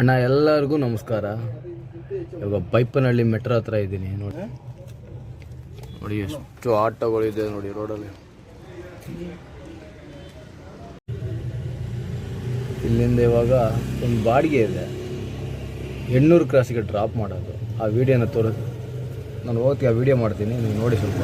ಅಣ್ಣ ಎಲ್ಲರಿಗೂ ನಮಸ್ಕಾರ. ಇವಾಗ ಬೈಪನಹಳ್ಳಿ ಮೆಟ್ರೋ ಹತ್ರ ಇದ್ದೀನಿ. ನೋಡಿ ಎಷ್ಟು ಆಟೋಗಳಿದೆ ನೋಡಿ ರೋಡಲ್ಲಿ. ಇಲ್ಲಿಂದ ಇವಾಗ ಒಂದು ಬಾಡಿಗೆ ಇದೆ, 800 ಕ್ರಾಸಿಗೆ ಡ್ರಾಪ್ ಮಾಡೋದು. ಆ ವಿಡಿಯೋನ ನಾನು ಹೋಗ್ತೀನಿ, ಆ ವಿಡಿಯೋ ಮಾಡ್ತೀನಿ, ನೀವು ನೋಡಿ ಸ್ವಲ್ಪ.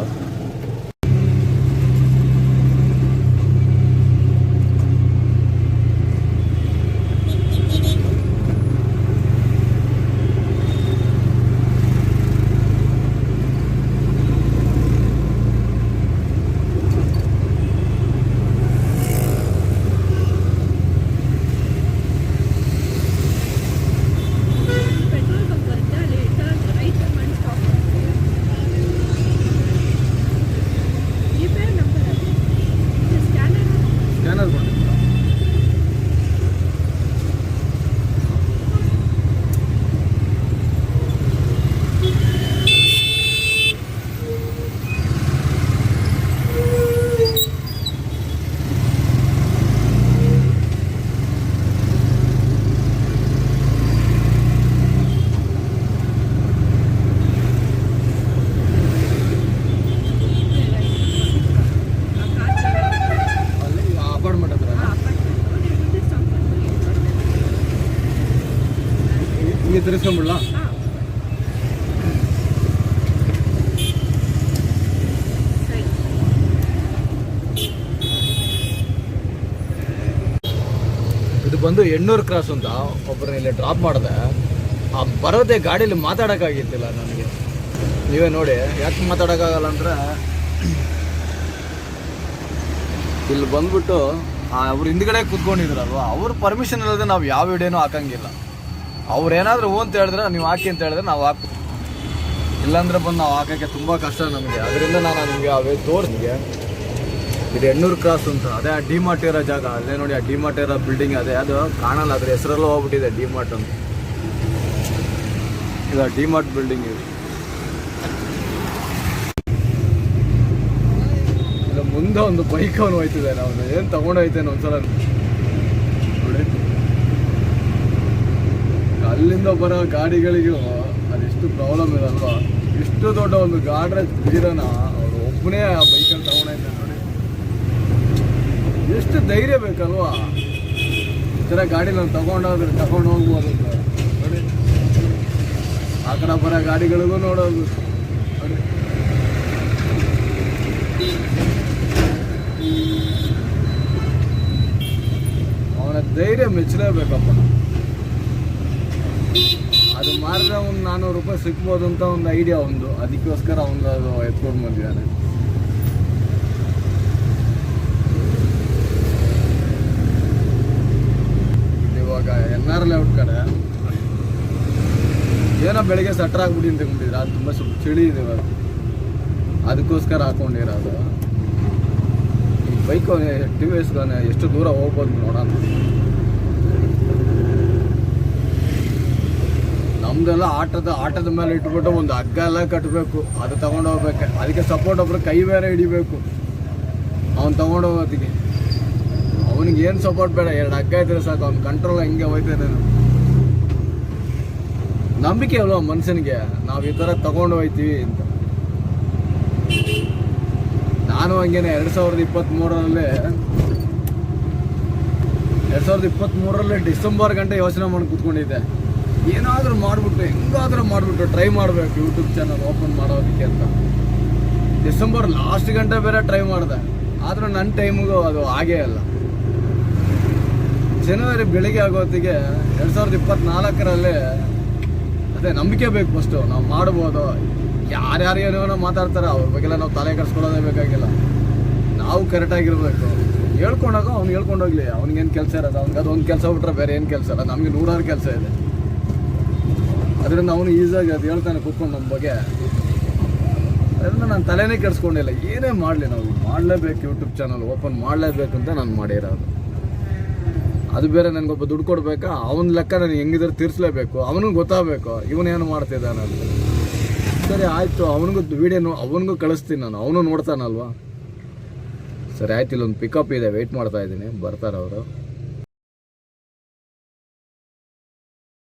ತಿರ್ಸ್ಕೊಂಡ್ಬಿಡ್ಲಾ? ಇದು ಬಂದು 800 ಕ್ರಾಸ್ ಅಂತ ಒಬ್ಬರನ್ನ ಇಲ್ಲಿ ಡ್ರಾಪ್ ಮಾಡಿದೆ. ಆ ಬರೋದೇ ಗಾಡೀಲಿ ಮಾತಾಡೋಕ್ಕಾಗಿತ್ತಿಲ್ಲ ನನಗೆ. ನೀವೇ ನೋಡಿ ಯಾಕೆ ಮಾತಾಡೋಕ್ಕಾಗಲ್ಲ ಅಂದರೆ, ಇಲ್ಲಿ ಬಂದ್ಬಿಟ್ಟು ಅವ್ರು ಹಿಂದ್ಗಡೆ ಕೂತ್ಕೊಂಡಿದ್ರಲ್ವ, ಅವ್ರ ಪರ್ಮಿಷನ್ ಇಲ್ಲದೆ ನಾವು ಯಾವ ವಿಡಿಯೋನೂ ಹಾಕಂಗಿಲ್ಲ. ಅವ್ರೇನಾದರೂ ಅಂತ ಹೇಳಿದ್ರೆ ನೀವು ಹಾಕಿ ಅಂತ ಹೇಳಿದ್ರೆ ನಾವು ಹಾಕ್ತೀವಿ, ಇಲ್ಲಾಂದ್ರೆ ಬಂದು ನಾವು ಹಾಕೋಕ್ಕೆ ತುಂಬ ಕಷ್ಟ ನಮಗೆ. ಅದರಿಂದ ನಾನು ನಿಮಗೆ ಅವೇ ತೋರಿಸ್ಗೆ. ಇದು 800 ಕ್ರಾಸ್ ಅಂತ, ಅದೇ ಆ ಡಿಮಾರ್ಟ್ ಇರೋ ಜಾಗ. ಅಲ್ಲೇ ನೋಡಿ, ಆ ಡಿಮಾರ್ಟ್ ಇರೋ ಬಿಲ್ಡಿಂಗ್ ಅದೇ, ಅದು ಕಾಣಲ್ಲ, ಅದ್ರ ಹೆಸರಲ್ಲೂ ಹೋಗ್ಬಿಟ್ಟಿದೆ ಡಿಮಾರ್ಟ್ ಅಂತ. ಇದು ಡಿಮಾರ್ಟ್ ಬಿಲ್ಡಿಂಗ್ ಇದು. ಇಲ್ಲ ಮುಂದೆ ಒಂದು ಬೈಕ್ ಅವನು ಹೋಯ್ತಿದೆ, ನಾವು ಏನು ತೊಗೊಂಡೋಯ್ತೇನೆ ಒಂದ್ಸಲ ನೋಡಿ. ಅಲ್ಲಿಂದ ಬರೋ ಗಾಡಿಗಳಿಗೂ ಅದೆಷ್ಟು ಪ್ರಾಬ್ಲಮ್ ಇರಲ್ವ. ಇಷ್ಟು ದೊಡ್ಡ ಒಂದು ಗಾಡ್ರೇಜ್ ವೀರನ ಅವರು ಒಬ್ಬನೇ ಆ ಬೈಕಲ್ಲಿ ತಗೊಂಡೈತೆ ನೋಡಿ. ಎಷ್ಟು ಧೈರ್ಯ ಬೇಕಲ್ವಾ ಈ ಥರ ಗಾಡಿ ನಾನು ತಗೊಂಡು ಹೋಗ್ಬೋದು ನೋಡಿ. ಆ ಕಡೆ ಬರೋ ಗಾಡಿಗಳಿಗೂ ನೋಡೋದು ನೋಡಿ. ಅವನ ಧೈರ್ಯ ಮೆಚ್ಚಲೇಬೇಕಪ್ಪ. ಅದು ಮಾರಿದ್ರೆ ಒಂದು 400 ರೂಪಾಯಿ ಸಿಗ್ಬೋದು ಅಂತ ಒಂದು ಐಡಿಯಾ ಒಂದು, ಅದಕ್ಕೋಸ್ಕರ ಒಂದು ಅದು ಎತ್ಕೊಂಡು ಬಂದಿದ್ದಾನೆ. ಇವಾಗ NR ಲೇಔಟ್ ಕಡೆ ಏನೋ ಬೆಳಿಗ್ಗೆ ಸಟ್ರ್ ಆಗ್ಬಿಟ್ಟು ತಗೊಂಡಿದ್ರೆ, ಅದು ತುಂಬ ಸ್ವಲ್ಪ ಚಳಿ ಇದೆ ಇವಾಗ, ಅದಕ್ಕೋಸ್ಕರ ಹಾಕೊಂಡಿರೋದು. ಈ ಬೈಕ್ TVS ಎಷ್ಟು ದೂರ ಹೋಗ್ಬೋದು ನೋಡೋಣ. ನಮ್ದೆಲ್ಲ ಆಟದ ಮೇಲೆ ಇಟ್ಬಿಟ್ಟು ಒಂದು ಹಗ್ಗ ಎಲ್ಲ ಕಟ್ಟಬೇಕು, ಅದು ತಗೊಂಡು ಹೋಗ್ಬೇಕು. ಅದಕ್ಕೆ ಸಪೋರ್ಟ್ ಒಬ್ರು ಕೈ ಬೇರೆ ಹಿಡಿಬೇಕು ಅವ್ನು ತಗೊಂಡು ಹೋಗೋದಕ್ಕೆ. ಅವನಿಗೆ ಏನು ಸಪೋರ್ಟ್ ಬೇಡ, 2 ಹಗ್ಗ ಇದ್ರೆ ಸಾಕು, ಅವ್ನು ಕಂಟ್ರೋಲ್ ಹೆಂಗೆ ಹೋಯ್ತಾನೆ. ನಂಬಿಕೆ ಅಲ್ವ ಮನುಷ್ಯನಿಗೆ, ನಾವು ಈ ಥರ ತಗೊಂಡು ಹೋಗ್ತೀವಿ ಅಂತ. ನಾನು ಹಂಗೇನೆ 2023ರಲ್ಲಿ ಡಿಸೆಂಬರ್ ಗಂಟೆ ಯೋಚನೆ ಮಾಡಿ ಕೂತ್ಕೊಂಡಿದ್ದೆ, ಏನಾದರೂ ಮಾಡಿಬಿಟ್ಟು ಹೆಂಗಾದರೂ ಮಾಡಿಬಿಟ್ಟು ಟ್ರೈ ಮಾಡಬೇಕು ಯೂಟ್ಯೂಬ್ ಚಾನಲ್ ಓಪನ್ ಮಾಡೋದಕ್ಕೆ ಅಂತ. ಡಿಸೆಂಬರ್ ಲಾಸ್ಟ್ ಗಂಟೆ ಬೇರೆ ಟ್ರೈ ಮಾಡಿದೆ, ಆದರೂ ನನ್ನ ಟೈಮಿಗೂ ಅದು ಆಗೇ ಇಲ್ಲ. ಜನವರಿ ಬೆಳಿಗ್ಗೆ ಆಗೋತ್ತಿಗೆ 2024ರಲ್ಲಿ ಅದೇ ನಂಬಿಕೆ ಬೇಕು. ಫಸ್ಟು ನಾವು ಮಾಡ್ಬೋದು. ಯಾರ್ಯಾರು ಏನೋ ಮಾತಾಡ್ತಾರೆ, ಅವ್ರ ಬಗ್ಗೆಲ್ಲ ನಾವು ತಲೆ ಕೆಡಿಸ್ಕೊಳ್ಳೋದೇ ಬೇಕಾಗಿಲ್ಲ. ನಾವು ಕರೆಕ್ಟಾಗಿರ್ಬೇಕು. ಹೇಳ್ಕೊಂಡಾಗ ಅವ್ನು ಹೇಳ್ಕೊಂಡೋಗ್ಲಿ, ಅವ್ನಿಗೇನು ಕೆಲಸ ಇರೋದು, ಅವ್ನಿಗೆ ಅದೊಂದು ಕೆಲಸ ಬಿಟ್ರೆ ಬೇರೆ ಏನು ಕೆಲಸ ಇಲ್ಲ. ನಮಗೆ 100 ಕೆಲಸ ಇದೆ. ಅದರಿಂದ ಅವನು ಈಸಿಯಾಗಿ ಅದು ಹೇಳ್ತಾನೆ ಕೂತ್ಕೊಂಡು ನಮ್ಮ ಬಗ್ಗೆ. ಅದರಿಂದ ನಾನು ತಲೆನೇ ಕೆಡಿಸ್ಕೊಂಡಿಲ್ಲ. ಏನೇ ಮಾಡಲಿ, ನಾವು ಮಾಡಲೇಬೇಕು, ಯೂಟ್ಯೂಬ್ ಚಾನಲ್ ಓಪನ್ ಮಾಡಲೇಬೇಕು ಅಂತ ನಾನು ಮಾಡಿರೋದು. ಅದು ಬೇರೆ ನನಗೊಬ್ಬ ದುಡ್ಡು ಕೊಡಬೇಕಾ, ಅವನ ಲೆಕ್ಕ ನನಗೆ ಹೆಂಗಿದ್ರೆ ತೀರಿಸಲೇಬೇಕು. ಅವನಿಗೆ ಗೊತ್ತಾಗಬೇಕು ಇವನೇನು ಮಾಡ್ತಿದ್ದಾನೆ ಅಂತ. ಸರಿ ಆಯಿತು, ಅವನಿಗೂ ವೀಡಿಯೋ ಅವನಿಗೂ ಕಳಿಸ್ತೀನಿ ನಾನು, ಅವನು ನೋಡ್ತಾನಲ್ವ. ಸರಿ ಆಯ್ತು, ಇಲ್ಲೊಂದು ಪಿಕಪ್ ಇದೆ, ವೆಯ್ಟ್ ಮಾಡ್ತಾ ಇದ್ದೀನಿ, ಬರ್ತಾರೆ ಅವರು.